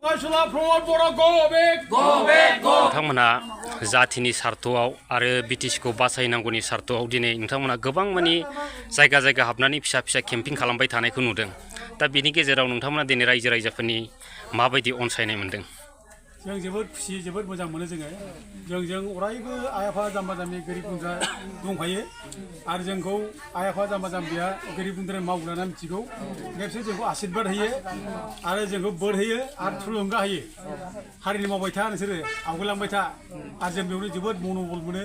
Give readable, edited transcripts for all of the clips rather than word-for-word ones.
नोंथांमोना जातिनि सार्थआव आरो बिटिसिखौ बासायनांगौनि सार्थआव दिनै नोंथांमोना गोबां मानि जायगा जायगा हाबनानै फिसा फिसा केम्पिं खालामबाय थानायखौ नुदों। दा बेनि गेजेराव नोंथांमोना दिनै रायजो राजाफोरनि माबायदि अनसायनाय मोनदों? जों जोबोद खुसि जोबोद मोजां मोनो जों अरायबो आइ आफा जाम्बा जाम्बि गोरिब गुन्द्रा दंखायो आरो जोंखौ आइ आफा जाम्बा जाम्बिया गोरिब गुन्द्रा मावग्राना मिथिगौ बिसोर जोंखौ आशीर्बाद होयो आरो जोंखौ बोर होयो आरो थुलुंगा होयो। हारिनि मावबाय था नोंसोरो आवगायलांबाय था आरो जों बेयावनो जोबोद मन'बल मोनो,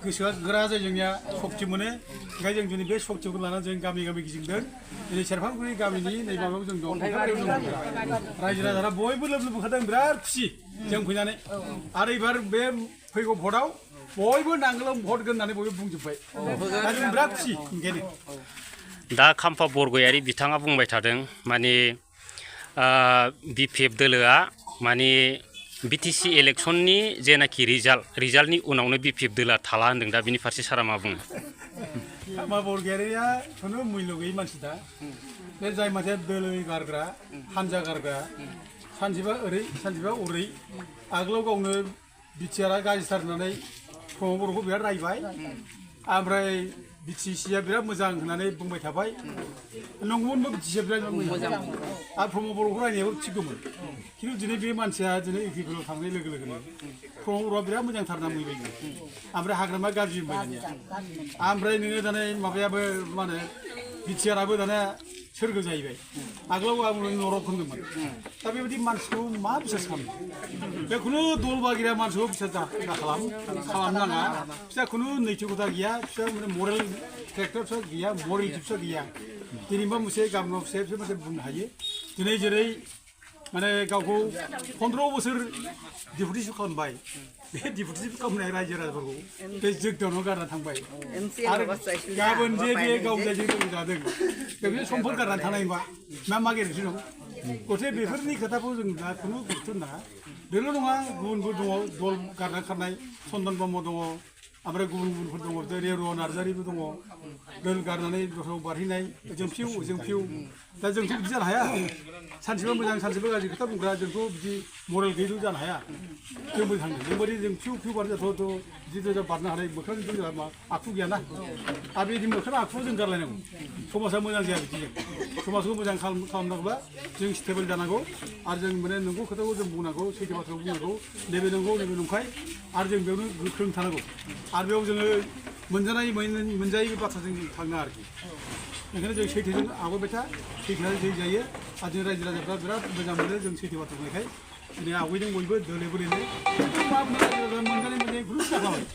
गोसोआ गोरा जायो, जोंनिया सक्ति मोनो। ओंखायनो जों दिनै बे सक्तिखौ लानानै जों गामि गामि गिदिंदों। दिनै सेरफांगुरि गामिनि नै माबायाव जों दं, रायजो राजाफ्रा बयबो लोब लोब ओंखारदों, बिराद खुसि जों फैनानै। आरो एबार बे फैगौ भटआव बयबो नांगोलाव भट होननानै बयबो बुंजोब्बाय। दा जों बिराद खुसि ओंखायनो। दा खाम्फा बरगयारि बिथाङा बुंबाय थादों माने BPF दोलोआ माने बिटिसि इलेक्सननि जेनाखि रिजाल्टनि उनावनो BPF दोलोआ थाला होनदों। दा बिनि फारसे सारा मा बुङो? खाम्फा बरगयारिया खुनु मुल्य गैयै मानसि दा। बे जाय मानसिया दोलो गारग्रा, हानजा गारग्रा, सानसेबा ओरै सानसेबा ओरै, आगोलाव गावनो बिटिआरआ गाज्रिथार होननानै प्रमद बर'खौ बिराद रायबाय, ओमफ्राय बिटिसिआ बिराद मोजां होननानै बुंबाय थाबाय। नंगौमोनबो बिटिसिआ बिराद मोजां आरो प्रमद बर'खौ रायनायाबो थिगमोन। खिन्थु दिनै बे मानसिया दिनै इउपिपिएलआव थांनाय लोगो लोगोनो प्रमद बर'आ बिराद मोजांथार होनना बुंबाय, ओमफ्राय हाग्रामा गाज्रि होनबाय दानिया। ओमफ्राय नोङो दाना माबायाबो मा होनो बिटिआरआबो दाना सोरगो जाहैबाय। आगोलाव आं नरक होनदोंमोन। दा बेबायदि मानसिखौ मा बिसास खालामो? बे खुनु दल बागिरा मानसिखौ बिसास खालामनाङा। बिस्रा खुनु नैतिकता गैया, बिस्रा माने मरेल केरेक्टार फिसा गैया, मरेलिटि फिसा गैया। दिनैबा मोनसे गाबोन मोनसे बिसोर बुंनो हायो। दिनै जेरै माने गावखौ 15 बोसोर डिपुटिसो खालामबाय, बे डिपुटिसो खालामनाय रायजो राजाफोरखौ बे जोगदावनाव गारना थांबाय। आरो गाबोन जे बे गाव जायजों जादों बे सम्फद गारनानै थानाय नङा, मा गेरेन्टि दं? गथे बेफोरनि खोथाखौ जों दा खुनु गुरुत्थ' होनाङा। बेल' नङा, गुबुनबो दङ, दल गारना खारनाय चन्दन ब्रह्म दङ, ओमफ्राय गुबुनफोर दङ, रेरुवा नार्जारिबो दङ, दोल गारनानै दस्रायाव बारहैनाय, जोंफिउ। दा जोंथ' बिदि जानो हाया। सानसेबा मोजां सानसेबा गाज्रि खोथा बुंग्रा जोंथ' बिदि मरेल गैयै जानो हाया। जोंबो थांदों, जोंबायदि जों फिउ बारजाथ' बिदि बारनो हानाय मोखांजों जोंहा आखु गैयाना। आरो बिदि मोखां आखुखौ जों गारलायनांगौ। समाजा मोजां जाया बिदिजों। समाजखौ मोजां खालामनांगौबा जों स्टेबोल जानांगौ आरो जों माने नंगौ खोथाखौ जों बुंनांगौ, सैथो बाथ्राखौ बुंनांगौ, नैबे नंगौ नैबे नंखाय, आरो जों बेयावनो गोख्रों थानांगौ। आरो बेयाव जोङो मोनजायै बाथ्राजों जों थाङा आरोखि। ओंखायनो जों सैथोजों आवगायबाय था, सैथोआ जै जायो। आरो जों रायजो राजाफ्रा बिराद मोजां मोनो जों सैथो बाथ्रा बुंनायखाय। दिनै आवगायदों बयबो दोलो बोलोनो। मोनजानाय खुनु सिन्था खालामाखै।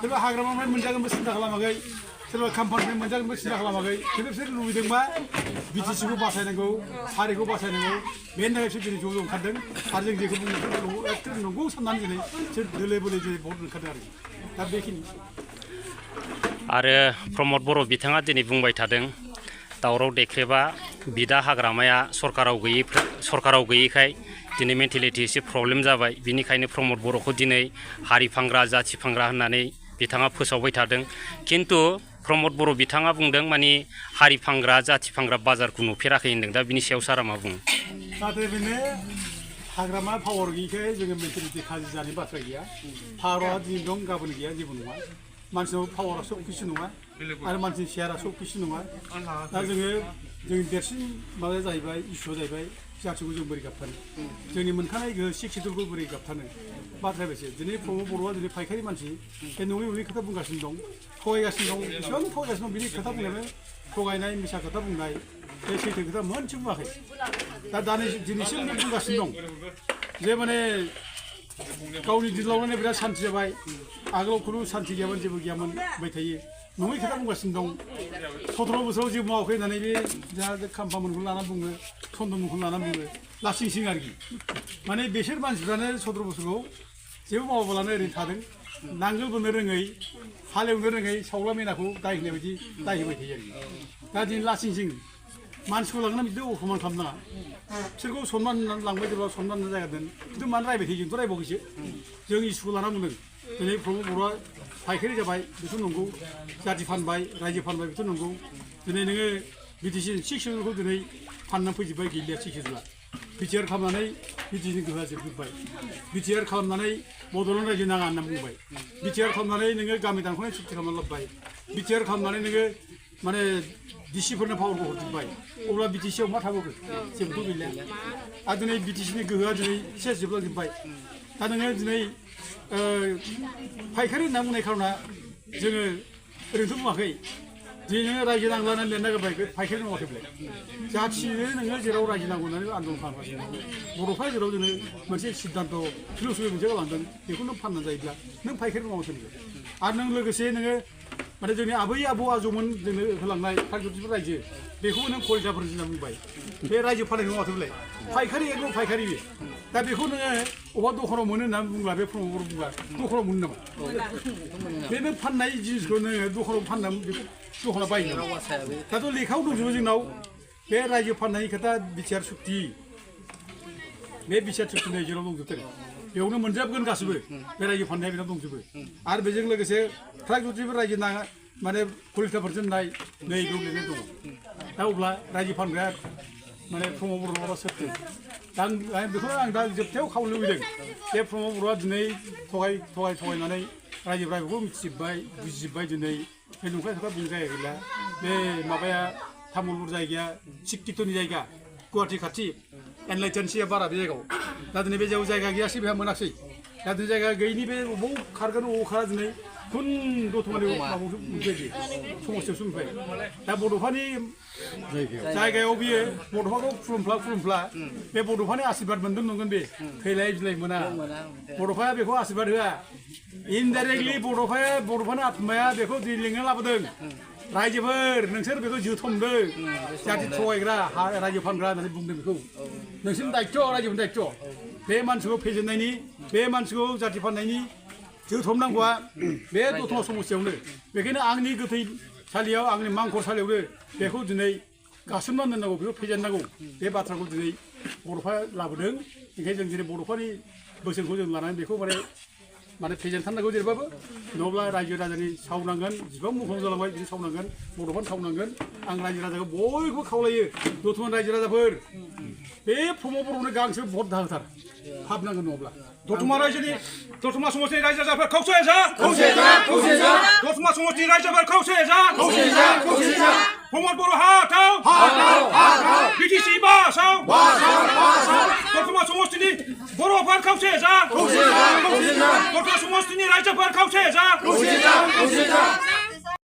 सोरबा हाग्रामानिफ्राय मोनजागोनबो सिन्था खालामाखै, सोरबा खाम्फानिफ्राय मोनजागोनबो सिन्था खालामाखै। खिन्थु बिसोर लुबैदोंबा बिटिसिखौ बासायनांगौ, हारिखौ बासायनांगौ, बेनि थाखाय बिसोर दिनै ज' ओंखारदों। आरो जों जेखौ बुंनो एकदम नंगौ साननानै दिनै बिसोर दोलो बोलो जेरै भट ओंखारदों आरोखि। दा बेखिनि। आरो प्रमद बर' बिथाङा दिनै बुंबाय थादों, दावराव देख्रेबा बिदा हाग्रामाया सरकाराव गैयैखाय दिनै मेन्टेलिटि एसे प्रब्लेम जाबाय। बिनिखायनो प्रमद बर'खौ दिनै हारि फानग्रा, जाथि फानग्रा होननानै बिथाङा फोसावबाय थादों। खिन्थु प्रमद बर' बिथाङा बुंदों माने हारि फानग्रा, जाथि फानग्रा बाजारखौ नुफेराखै होनदों। दा बिनि सायाव सारा मा बुङो? नाथाय बेनो हाग्रामा पावार गैयैखाय जोङो मेन्टेलिटि खाजि जानाय बाथ्रा गैया। पावारा दिनै दं, गाबोन गैया, जेबो नङा। मानसिनाव पावारा सब किसु नङा आरो मानसिनि शेयारा सब किसु नङा। दा जोंनि देरसिन माबाया जाहैबाय, इसुआ जाहैबाय जाथिखौ जों बोरै गाबथानो, जोंनि मोनखानाय गोहो सिक्स सिडुलखौ बोरै गाबथानो। बाथ्राया बेसे, दिनै प्रमद बर'आ दिनै फायखारि मानसि, बे नङै खोथा बुंगासिनो दं, थगायगासिनो दं, बेसेबां थगायगासिनो दं। बिनि खोथा बुंनायानो थगायनाय, मिसा खोथा बुंनाय, बे सैथो खोथा मोनसेबो बुङाखै। दा दिनैसिम बुंगासिनो दं जे माने गावनि दिलावनो बिराद सान्थि जाबाय, आगोलाव खुनु सान्थि गैयामोन, जेबो गैयामोन होनबाय थायो, नङै खोथा बुंगासिनो दं। 17 बोसोराव जेबो मावाखै होननानै बे जोंहा खाम्फामोनखौ लानानै बुङो, चन्दनमोनखौ लानानै बुङो, लासिंसिं आरोखि। माने बिसोर मानसिफ्रानो 17 बोसोराव जेबो मावाबालानो ओरैनो थादों, नांगोल बोनो रोङै, हालेवनो रोङै, सावला मेनाखौ दाय होनाय बायदि दाय होबाय थायो आरोखि। दा दिनै लासिंसिं मानसिखौ लांनानै बिदि अफमान खालामनाङा। बिसोरखौ सनमान होनानै लांबाय जेब्ला सनमान जायगा दोन, खिन्थु मानो रायबाय थायो? जोंथ' रायबावाखैसो, जों इसुखौ लाना बुंदों। दिनै प्रमद बर'आ फायखारि जाबाय, बेथ' नंगौ, जाथि फानबाय, रायजो फानबाय, बेथ' नंगौ। दिनै नोङो बिटिसि सिक्स सिडुलखौ दिनै फाननानै फैजोब्बाय, गैलिया सिक्स सिडुला। बिटिआर खालामनानै बिटिसिनि गोहोआ जोबजोब्बाय बिटिआर खालामनानै बड'लेण्ड रायजो नाङा होनना बुंबाय बिटिआर खालामनानै नोङो गामि दानख'नाय सुक्ति खालामना लाबोबाय बिटिआर खालामनानै नोङो माने डिसिफोरनो पावारखौ हरजोब्बाय अब्ला बिटिसिआव मा थाबावगोन जेबोथ' गैला आरो दिनै बिटिसिनि गोहोआ दिनै सेस जोबलांजोब्बाय दा नोङो दिनै फायखारि होनना बुंनाय खार'ना जोङो ओरैनोथ' बुङाखै दिनै नोङो रायजो नांलानानै लिरना होबाय बे फायखारि नङाखैब्लाय जाथिनो नोङो जेराव रायजो नांगौ होननानै आन्दलन खालामगासिनो बर'फ्रा जेराव जोङो मोनसे सिद्धान्त फिल'सफि मोनसे गालांदों बेखौ नों फाननानै जायोब्ला नों फायखारि नङा सोलिगोन आरो नों लोगोसे नोङो माने जोंनि आबै आबौ आजौमोन जोंनो होलांनाय फायखारिफोर रायजो बेखौबो नों कलिताफोर होनना बुंबाय बे रायजो फाननाय नङाखैब्लाय फायखारि एकदम फायखारि बे दा बेखौ नोङो अबा दखानाव मोनो होननानै बुंब्ला बे प्रमद बर' बुंब्ला दखानाव मोनो नामा बे नों फाननाय जिनिसखौ नोङो दखानाव फाननानै बेखौ दखानाव बायो नामा दाथ' लेखायाव दंजोबो जोंनाव बे रायजो फाननायनि खोथा बिटिआर सुक्ति बे बिटिआर सुक्तिनि जेराव दंजोबथारो बेयावनो मोनजोबगोन गासिबो बे रायजो फाननाया बेनाव दंजोबो आरो बेजों लोगोसे फ्राय जुदिबो रायजो नाङा माने कलिताफोर दोननाय नै बेयाव लिरनाय दङ दा अब्ला रायजो फानग्राया माने प्रमद बर' नङाबा सोरथो दा आं बेखौनो आं दा जोबथायाव खावनो लुबैदों बे प्रमद बर'आ दिनै थगायनानै रायजोफ्रा बेखौ मिथिजोब्बाय बुजिजोब्बाय दिनै बे नंखाय खोथा बुंनो जायगा गैला बे माबाया तामुलपुर जायगाया शिक्षितनि जायगा गुवाहाटि खाथि एनलाइटेन्सिया बारा बे जायगायाव दा दिनै बे जायगा गैयासै बेहा मोनाखिसै दा दिनै जायगा गैयिनि बे बबाव खारगोन बबाव खारा दिनै खुन दतमानि माबायावसो मोनफैदि समस्यायावसो मोनफैबाय दा बड'फानि जायगायाव बियो बड'फाखौ खुलुमफ्ला बे बड'फानि आशीर्बाद मोनदों नंगोन बे थैलाय बिलाइ मोना बड'फाया बेखौ आशीर्बाद होआ इनडाइरेक्टलि बड'फानि आत्माया बेखौ दै लिंना लाबोदों रायजोफोर नोंसोर बेखौ जोथोमदों जाहाथे थगायग्रा रायजो फानग्रा होननानै बुंदों बेखौ नोंसोरनि दायित्व रायजोफोरनि दायित्व बे मानसिखौ फेजेननायनि बे मानसिखौ जाथि फाननायनि जोथोमनांगौआ बे दतमा समस्यायावनो बेखायनो आंनि गोथैसालियाव आंनि मांखरसालियावनो बेखौ दिनै गासोमनानै दोननांगौ बेखौ फेजेननांगौ बे बाथ्राखौ दिनै बड'फा लाबोदों ओंखायनो जों दिनै बड'फानि बोसोनखौ जों लानानै बेखौ माने फेजेनथारनांगौ जेरैबाबो नङाब्ला रायजो राजानि सावनांगोन जेसेबां मुंख्लं जालांबाय बिदि सावनांगोन बड'फानि सावनांगोन आं रायजो राजाखौ बयबो खावलायो दतमानि रायजो राजाफोर बे प्रमद बर'नो गांसो भट दाहोथार हाबनांगोन नङाब्ला दतमा समस्तिनि रायजो राजाफोर खौसे जा दतमा समस्तिनि रायजोफोर खौसे जा प्रमद बर' हाथाव बिटिसि बासाव दतमा समस्तिनि बर'फोर खौसे जा दतमा समस्तिनि रायजोफोर खौसे जा